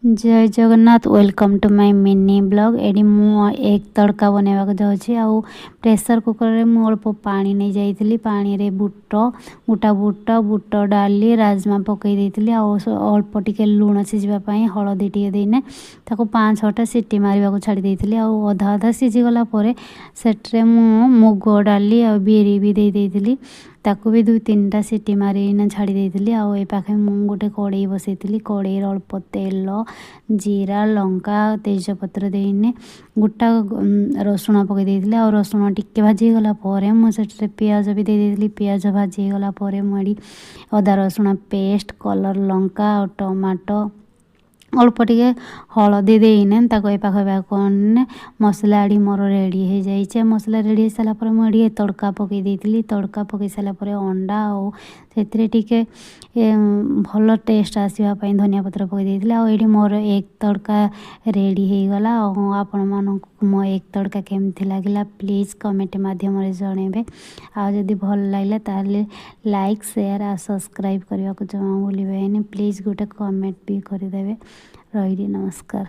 जय Jagannath welcome to my mini blog एडी मु एक तड़का बनवाक जाऊँगी आउ प्रेशर कुकर रे मु अल्प पानी नहीं जाइली पानी रे गोटा बुट डाली राजमा पकई देइतिली अल्प टिके लुण सीझापी हलदी टे देने ताको 5-6टा सीटी मारिबा छाड़ी देइतिली अधा अधा सीझी गला परे सेट्रे मु मुग डाली आ बिरी भी देइतिली ताकू भी 2-3टा सीटी मारिना छाड़ी देइतिली ए पाखे मु गोटे कड़ई बसैतिली कड़ई अल्प तेल जीरा लंका तेजपत्र देने गोटा रसुण पकई देइतिली रसुण टिके भाजी गला परे मु सेट्रे पियाज भी देइतिली पियाज भाजी गला परे मुड़ी अदा रसुण पेस्ट कलर लंका और टमाटो अल्प टिके हलदी देने ताको ए पाखे कौन मसला आड़ी मोर रेडी हो जाइए मसला रेडी हो सारापर मुझे तड़का पकई देइतिली तड़का पकई सारापर अंडा और से टिके भल टेस्ट आसवाई धनिया पत्र पकई देइतिली ये मोर एक तड़का रेडी हो गला आपण मानक मो एक तड़का केमती लगिला प्लीज कमेंट माध्यम जनइबे आदि भल लगे ताले लाइक शेयर आ सब्सक्राइब करने को जमा भूलिए प्लीज गोटे कमेंट भी करदे रही नमस्कार।